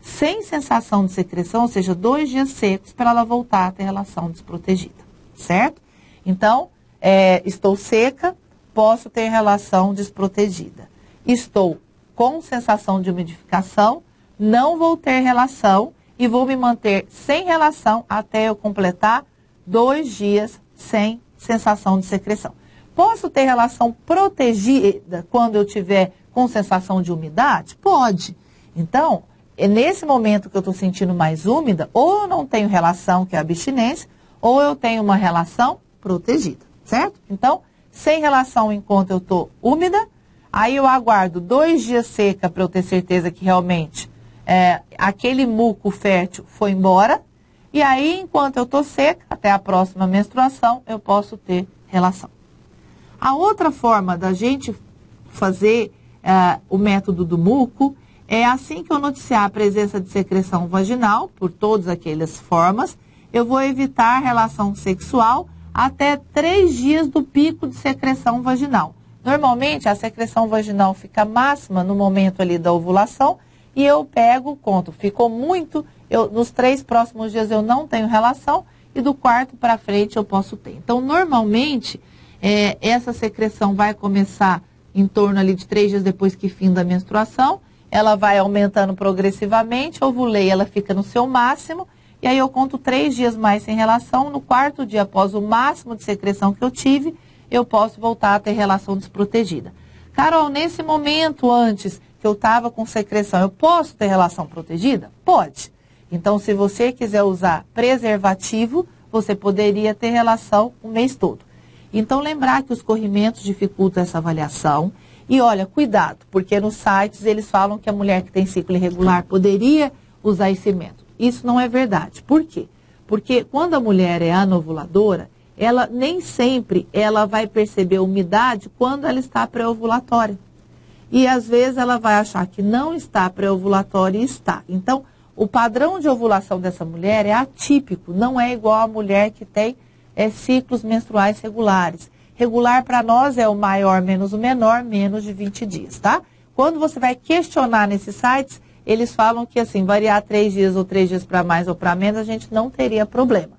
sem sensação de secreção, ou seja, 2 dias secos para ela voltar a ter relação desprotegida, certo? Então, estou seca, posso ter relação desprotegida. Estou com sensação de umidificação, não vou ter relação e vou me manter sem relação até eu completar 2 dias sem sensação de secreção. Posso ter relação protegida quando eu tiver com sensação de umidade? Pode. Então, nesse momento que eu estou sentindo mais úmida, ou eu não tenho relação, que é a abstinência, ou eu tenho uma relação protegida, certo? Então, sem relação enquanto eu estou úmida, aí eu aguardo 2 dias seca para eu ter certeza que realmente aquele muco fértil foi embora, e aí enquanto eu estou seca, até a próxima menstruação, eu posso ter relação. A outra forma da gente fazer o método do muco é assim que eu noticiar a presença de secreção vaginal, por todas aquelas formas, eu vou evitar relação sexual até 3 dias do pico de secreção vaginal. Normalmente, a secreção vaginal fica máxima no momento ali da ovulação e eu pego, conto, ficou muito, nos 3 próximos dias eu não tenho relação e do 4º para frente eu posso ter. Então, normalmente, essa secreção vai começar em torno ali de 3 dias depois que fim da menstruação, ela vai aumentando progressivamente, ovulei, ela fica no seu máximo, e aí eu conto 3 dias mais sem relação, no 4º dia após o máximo de secreção que eu tive, eu posso voltar a ter relação desprotegida. Carol, nesse momento antes que eu estava com secreção, eu posso ter relação protegida? Pode. Então, se você quiser usar preservativo, você poderia ter relação o mês todo. Então, lembrar que os corrimentos dificultam essa avaliação. E olha, cuidado, porque nos sites eles falam que a mulher que tem ciclo irregular poderia usar esse método. Isso não é verdade. Por quê? Porque quando a mulher é anovuladora, ela nem sempre ela vai perceber a umidade quando ela está pré-ovulatória. E às vezes ela vai achar que não está pré-ovulatória e está. Então, o padrão de ovulação dessa mulher é atípico, não é igual à mulher que tem ciclos menstruais regulares. Regular para nós é o maior menos o menor, menos de 20 dias, tá? Quando você vai questionar nesses sites, eles falam que assim, variar 3 dias ou 3 dias para mais ou para menos, a gente não teria problema.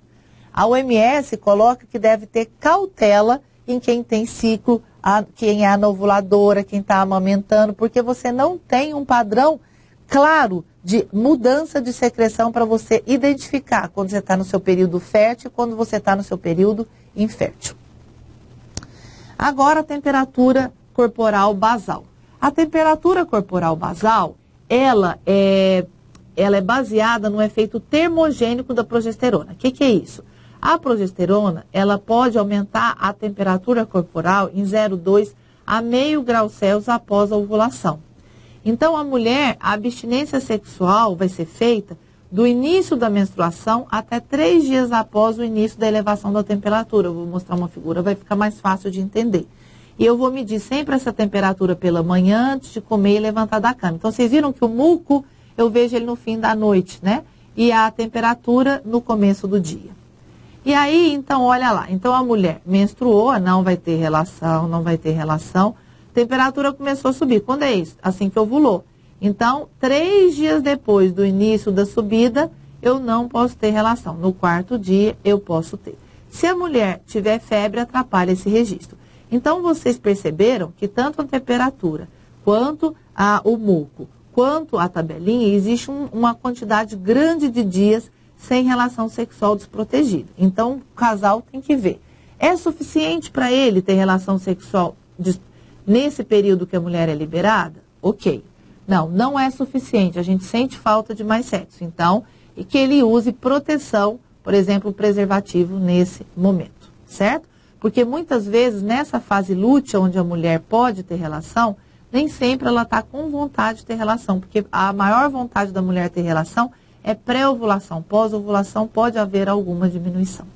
A OMS coloca que deve ter cautela em quem tem ciclo, quem é anovuladora, quem está amamentando, porque você não tem um padrão claro de mudança de secreção para você identificar quando você está no seu período fértil e quando você está no seu período infértil. Agora, a temperatura corporal basal. A temperatura corporal basal, ela é baseada no efeito termogênico da progesterona. O que é isso? A progesterona, ela pode aumentar a temperatura corporal em 0,2 a meio grau Celsius após a ovulação. Então, a mulher, a abstinência sexual vai ser feita do início da menstruação até 3 dias após o início da elevação da temperatura. Eu vou mostrar uma figura, vai ficar mais fácil de entender. E eu vou medir sempre essa temperatura pela manhã, antes de comer e levantar da cama. Então, vocês viram que o muco, eu vejo ele no fim da noite, né? E a temperatura no começo do dia. E aí, então, olha lá. Então, a mulher menstruou, não vai ter relação, não vai ter relação. Temperatura começou a subir. Quando é isso? Assim que ovulou. Então, 3 dias depois do início da subida, eu não posso ter relação. No 4º dia, eu posso ter. Se a mulher tiver febre, atrapalha esse registro. Então, vocês perceberam que tanto a temperatura, quanto o muco, quanto a tabelinha, existe uma quantidade grande de dias sem relação sexual desprotegida. Então, o casal tem que ver. É suficiente para ele ter relação sexual nesse período que a mulher é liberada? Ok. Não, não é suficiente. A gente sente falta de mais sexo. Então, e que ele use proteção, por exemplo, preservativo nesse momento, certo? Porque muitas vezes, nessa fase lútea, onde a mulher pode ter relação, nem sempre ela está com vontade de ter relação. Porque a maior vontade da mulher ter relação é pré-ovulação. Pós-ovulação pode haver alguma diminuição.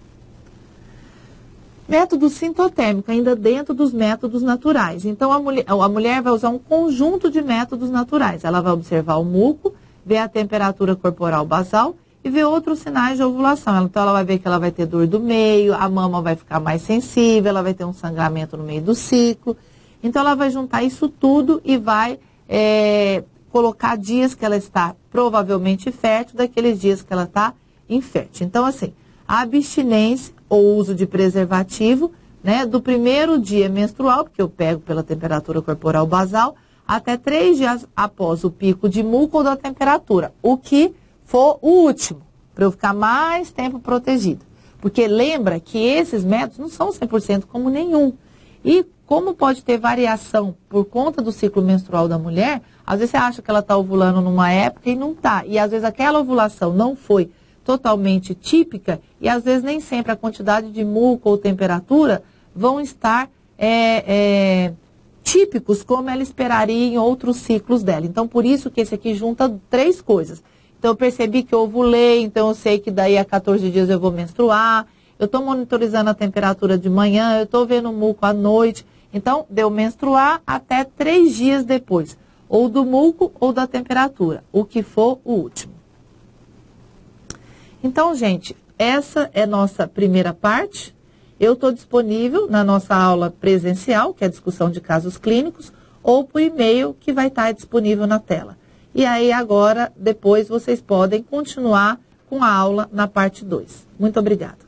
Método sintotérmico, ainda dentro dos métodos naturais. Então, a mulher vai usar um conjunto de métodos naturais. Ela vai observar o muco, ver a temperatura corporal basal e ver outros sinais de ovulação. Então, ela vai ver que ela vai ter dor do meio, a mama vai ficar mais sensível, ela vai ter um sangramento no meio do ciclo. Então, ela vai juntar isso tudo e vai colocar dias que ela está provavelmente fértil, daqueles dias que ela está infértil. Então, assim, a abstinência ou uso de preservativo, né, do primeiro dia menstrual, porque eu pego pela temperatura corporal basal, até 3 dias após o pico de muco ou da temperatura, o que for o último, para eu ficar mais tempo protegida. Porque lembra que esses métodos não são 100% como nenhum. E como pode ter variação por conta do ciclo menstrual da mulher, às vezes você acha que ela está ovulando numa época e não está. E às vezes aquela ovulação não foi totalmente típica e às vezes nem sempre a quantidade de muco ou temperatura vão estar típicos como ela esperaria em outros ciclos dela. Então, por isso que esse aqui junta 3 coisas. Então, eu percebi que eu ovulei, então eu sei que daí a 14 dias eu vou menstruar, eu estou monitorizando a temperatura de manhã, eu estou vendo o muco à noite. Então, deu menstruar até 3 dias depois, ou do muco ou da temperatura, o que for o último. Então, gente, essa é nossa primeira parte. Eu estou disponível na nossa aula presencial, que é a discussão de casos clínicos, ou por e-mail, que vai estar disponível na tela. E aí agora, depois, vocês podem continuar com a aula na parte 2. Muito obrigada.